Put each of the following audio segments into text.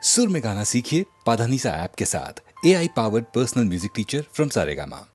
सुर में गाना सीखिए पाधानीसा ऐप के साथ। AI powered personal music teacher from Saregama.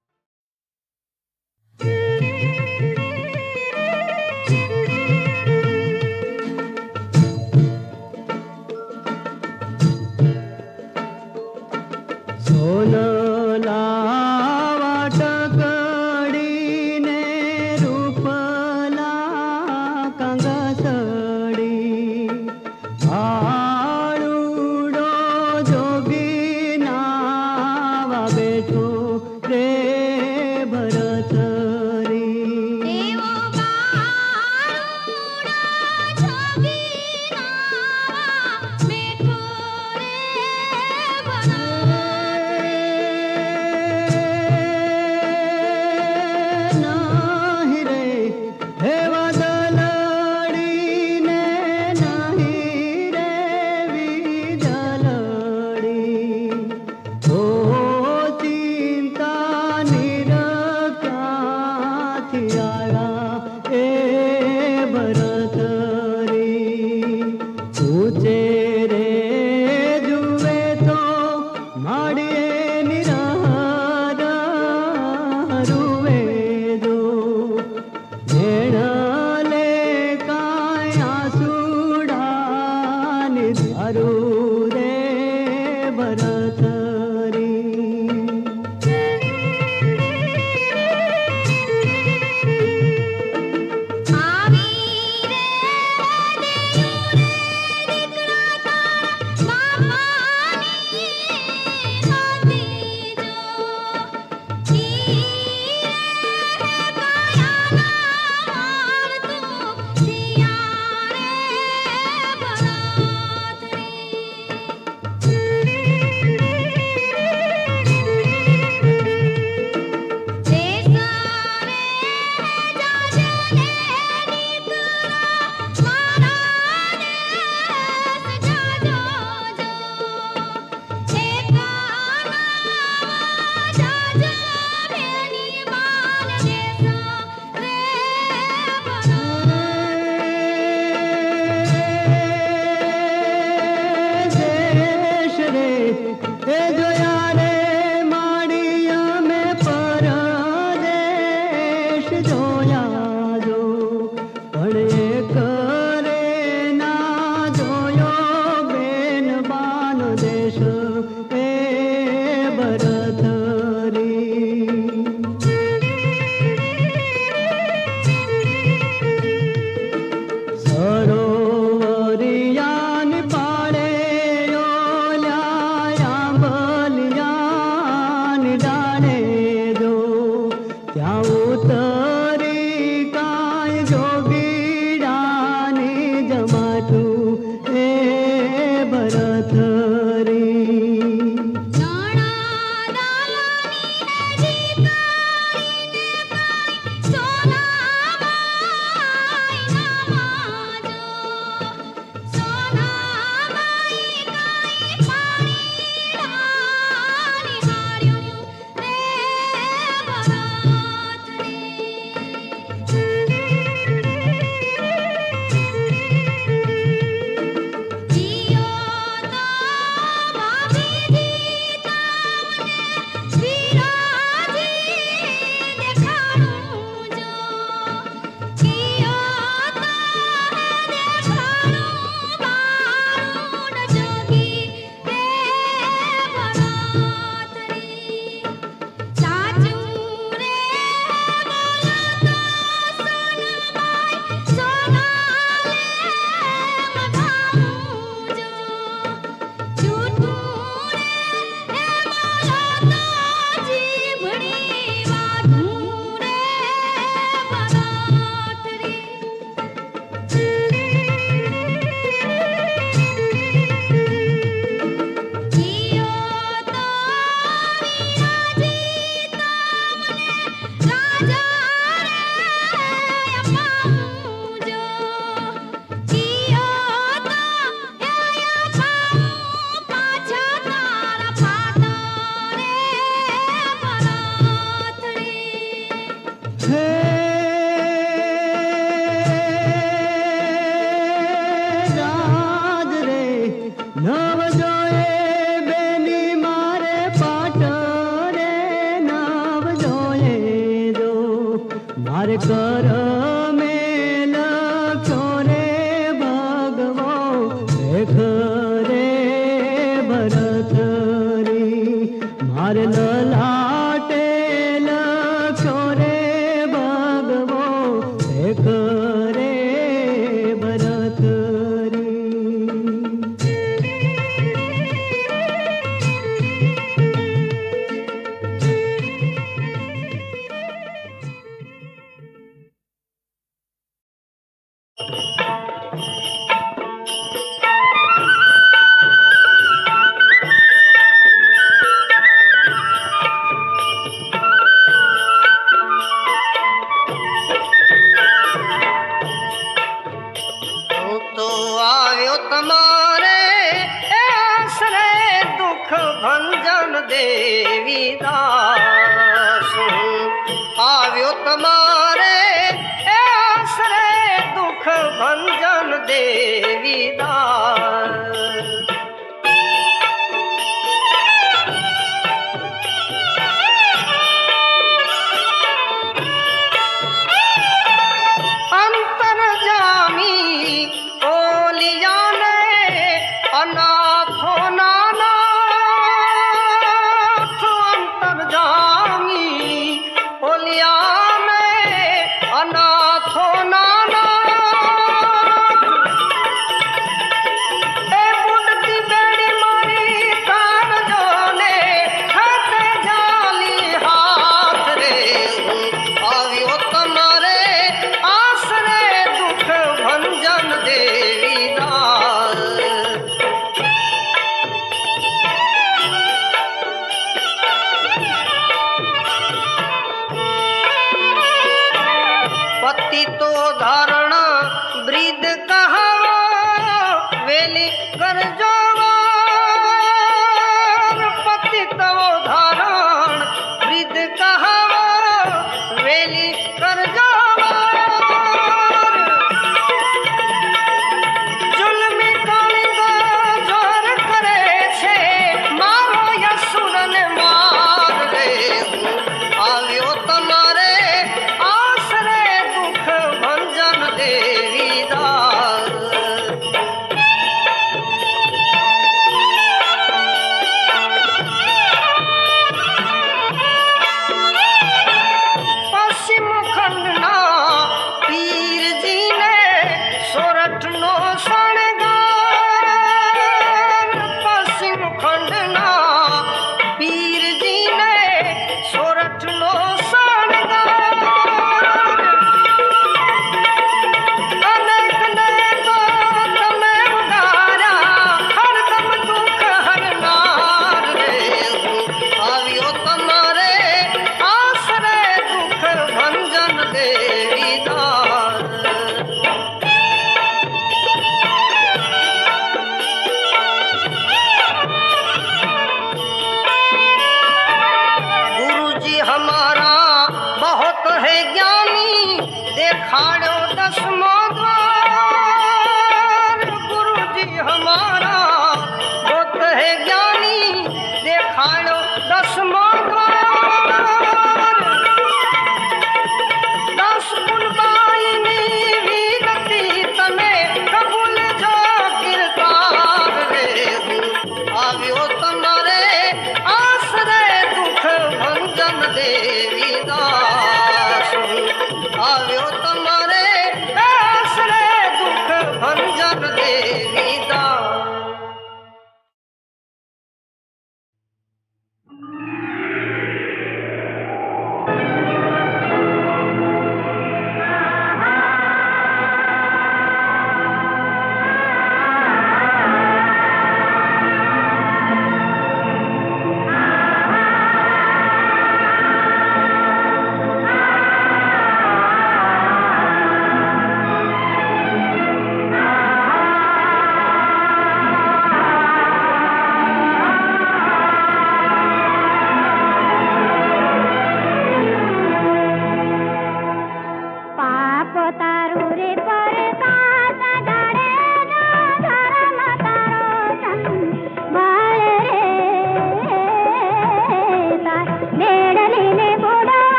જોએ બેની મારે પાટ રે નાવ જોએ જો મારે કર મેલ ચોરે ભગવો દેખ રે ભરત રી મારે લલાટે ચોરે ભગવો દેખ રે ભરત દેવી દાસ આવ્યો તમારે આશરે દુઃખ ભંજન દેવી દાસ અંતર જામી ઓલિયાને અનાથો નાના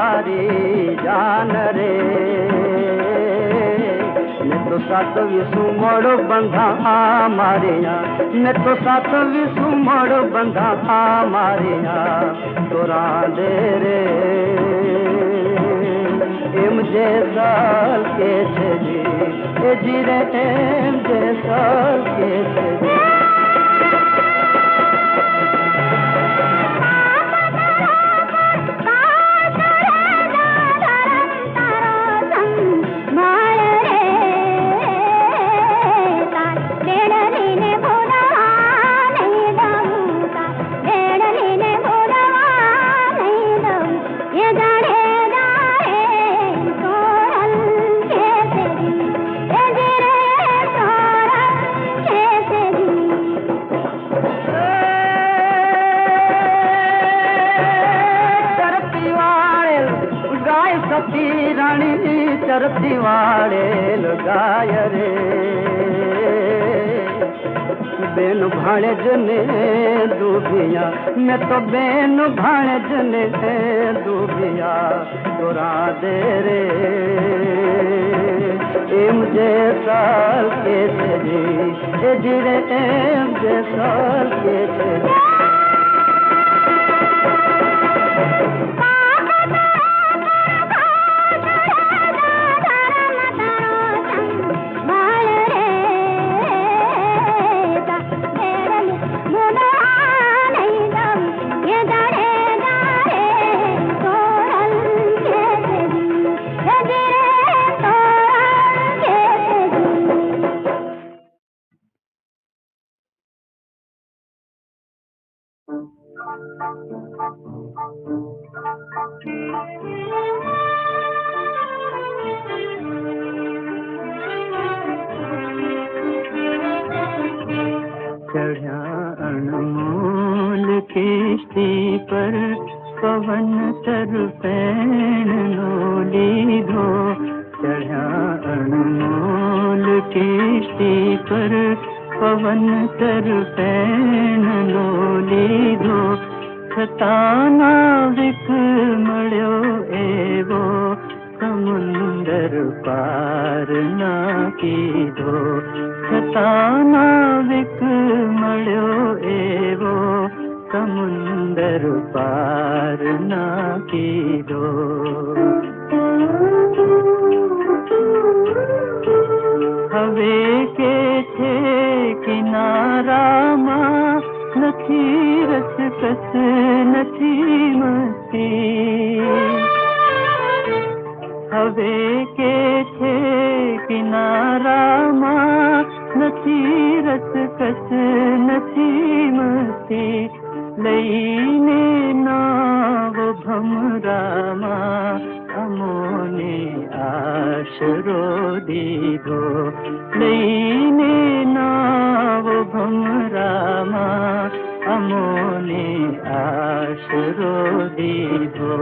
मारी जान रे ने तो साथ विसु मोड़ बंधा मारिया ने तो साथ विसु मोड़ बंधा मारिया तोरा दे रे एम जे साल के छे ए जी रे एम जे साल के छे चरती वाले लगाय रे बेन भाणे जने दूबिया मैं तो बेन भाणे जने दूबिया तोरा दे रे एम जे साल के तेरी ए जिरे एम जे साल के तेरी चढ़ा अनमोल किश्ती पर पवन तर पैन लोली धो चढ़ा अनमोल किश्ती पर पवन तर पैन लोली धो छताना विक मड़ो एवो समुंदर पार ना की धो छताना विक मड़ो एवो समुंदर पार ना की दो हवे के छे किनारा मां नथी रस कस नथी मस्ती हवे के छे किनारा मां नथी रस कस नथी मस्ती लईने नाव भमरा मां अमोने आशरो दीधो लईने नाव भमरा मां अमोने आशरो दीधो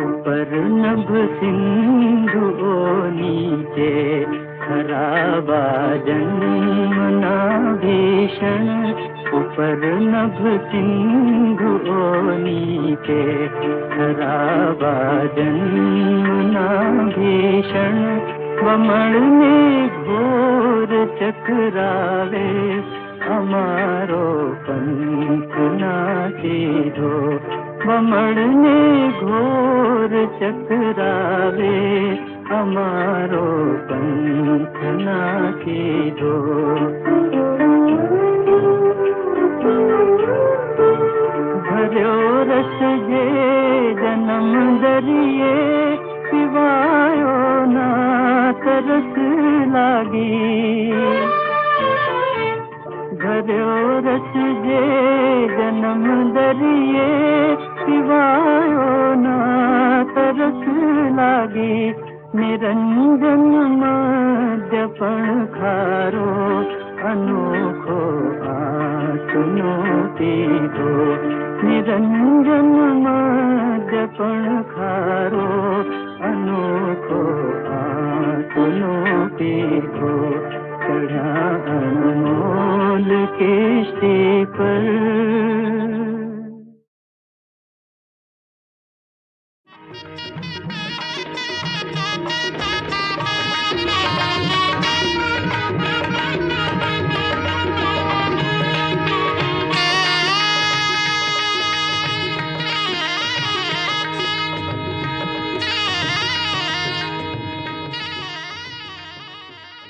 ऊपर नभ सिंधु नीचे खराबा जन्मना भीषण ऊपर नभ सिंधु नीचे खराबा जन्मना भीषण बमण में घोर चकरावे हमारो पंथ ना सीधो बमण में घोर चकरावे हमारो पंथ ना सीधो भर्यो रस जे जन्म दरिए पिवायो ना तरस लागी भर्यो रस जे जन्म दरिए पिवायो ना तरस लागी निरंजन मद्यपण खारो अनोखो आसुनो पीधो निरंजन मद्यपण खारो अनोखो आसुनो पीधो चढ़ा अनमोल किश्ती पर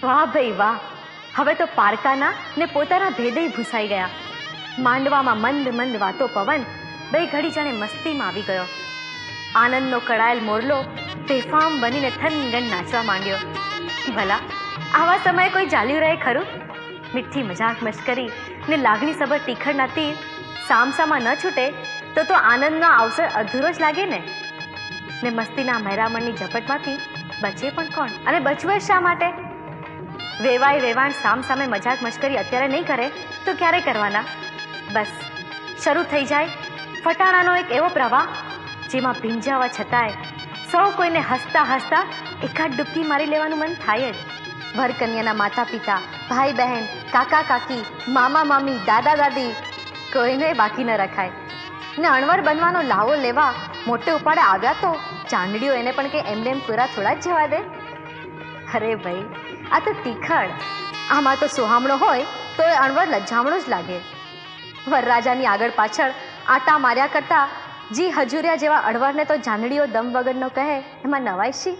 વાહ ભાઈ વાહ, હવે તો પારકાના ને પોતાના ભેદે ભૂસાઈ ગયા. માંડવામાં મંદ મંદ વાતો પવન બે ઘડી જાણે મસ્તીમાં આવી ગયો. આનંદનો કળાયેલ મોરલો બેફામ બનીને થનગન નાચવા માંડ્યો. ભલા આવા સમયે કોઈ ચાલ્યું રહે ખરું? મીઠી મજાક મશ્કરી ને લાગણીસભર ટીખળના તીર સામસામાં ન છૂટે તો આનંદનો અવસર અધૂરો જ લાગે ને. ને મસ્તીના મહેરામણની ઝપટમાંથી બચે પણ કોણ? અને બચવું જ શા માટે? વેવાય વેવાણ સામ સામે મજાક મશ્કરી અત્યારે નહીં કરે તો ક્યારે કરવાના? બસ શરૂ થઈ જાય ફટાણાનો એક એવો પ્રવાહ જેમાં ભીંજાવા છતાંય સૌ કોઈને હસતા હસતા એકાદ ડૂબકી મારી લેવાનું મન થાય જ. વરકન્યાના માતા પિતા, ભાઈ બહેન, કાકા કાકી, મામા મામી, દાદા દાદી કોઈને બાકી ન રખાય. ને અણવર બનવાનો લાવો લેવા મોટે ઉપાડે આવ્યા તો ચાંદડીઓ એને પણ કે એમને એમ પૂરા થોડા જ જવા દે. અરે ભાઈ આ તો તીખળ, આમાં તો સોહામણો હોય તો એ અણવર લજામણો જ લાગે. વરરાજાની આગળ પાછળ આટા માર્યા કરતા જી હજુરિયા જેવા અણવરને તો ચાંદડીઓ દમ વગરનો કહે એમાં નવાઈ શી?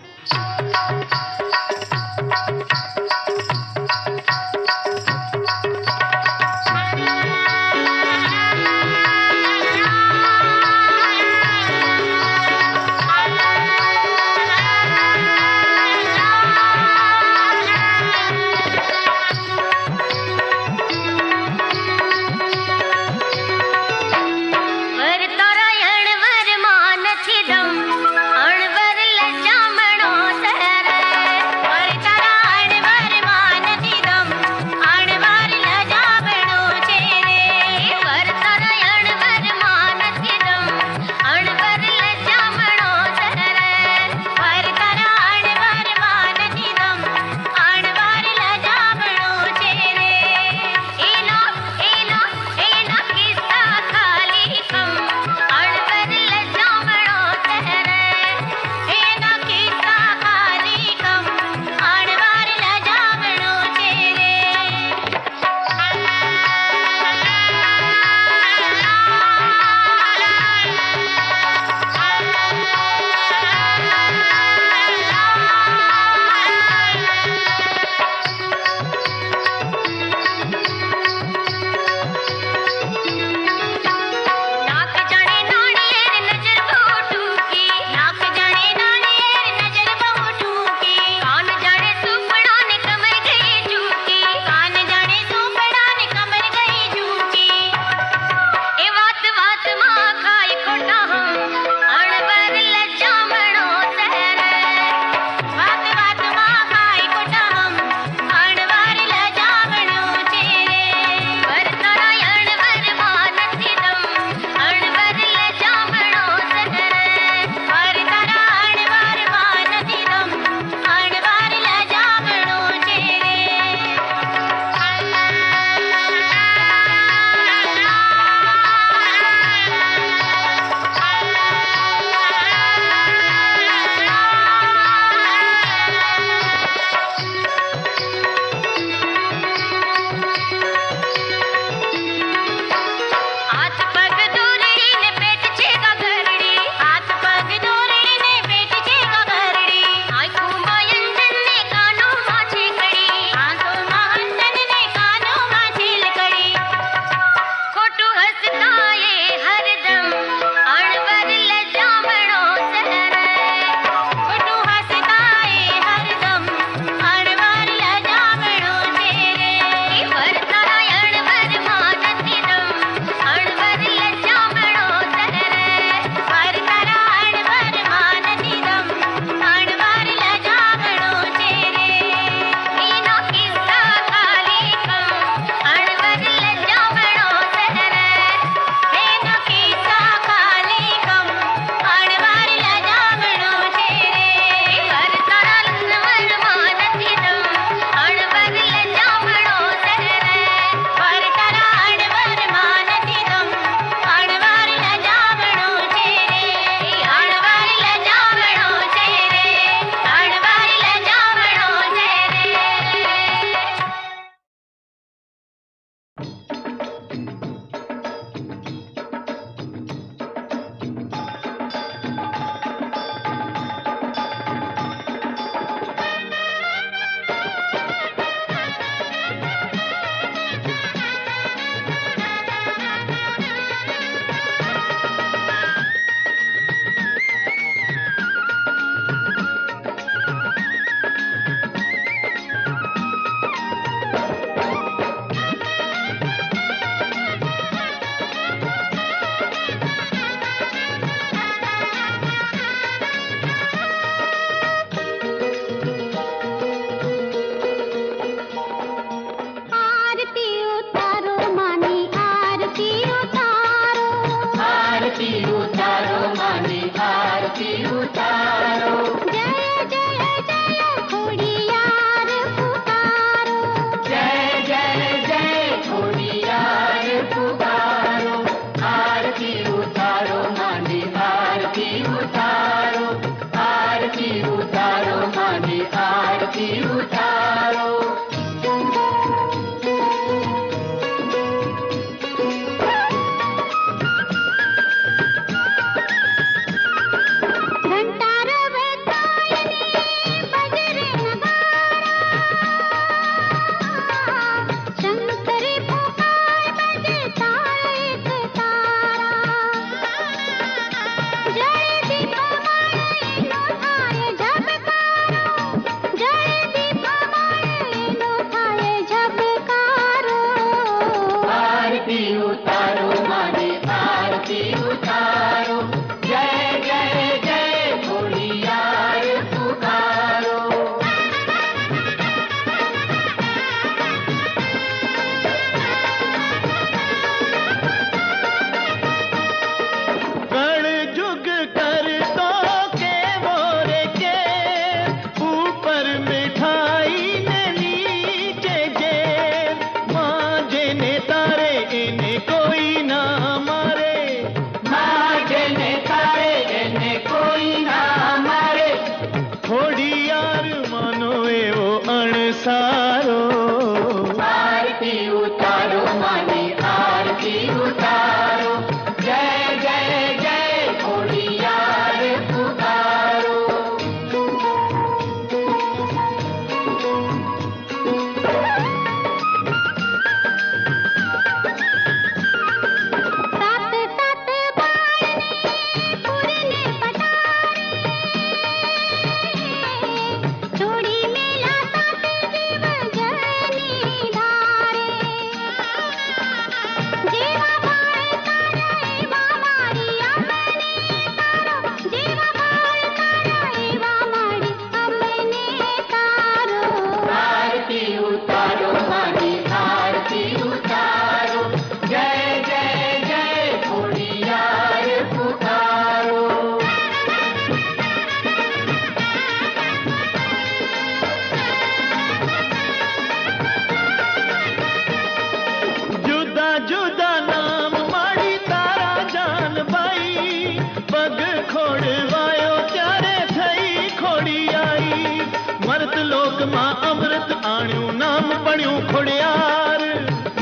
बण्યું ખોડિયાર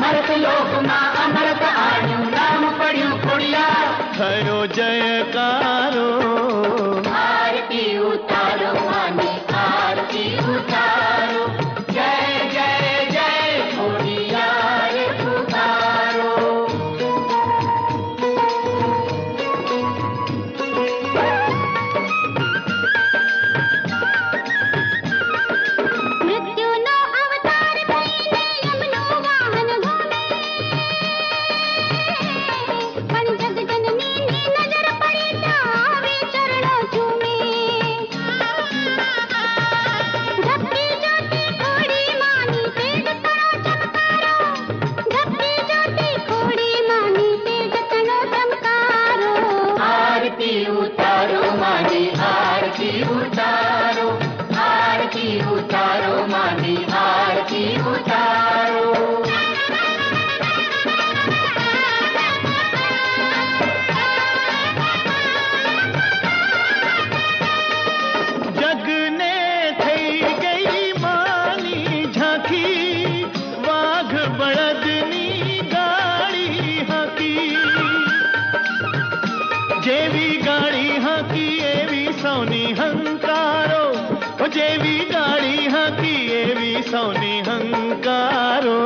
मरत लोक मां अमृत आण्યું नाम पढ़्યું खोड़ियार થયો જયકારો आरती उतारो मानी आरती उतारो जय जय जय खोड़ियार पुकारो મૃત્યુનો અવતાર થઈને યમનું વાહન ઘૂમે પણ જગજનનીની નજર પડી આવે ચરણો ચૂમે ધબકી જ્યોતિ ખોડી માની તેજ તણો ચમકારો ધબકી જ્યોતિ ખોડી માની તેજ તણો ચમકારો आरती उतारो मानी आरती उतारो मानी आरती उतारो જગને થઈ ગઈ માની ઝાંખી વાઘ બળદની ગાડી હાંકી જેવી ગાડી હાંકી એવી સૌની હંકારો ઓ જેવી ગાડી હાંકી એવી સૌની હંકારો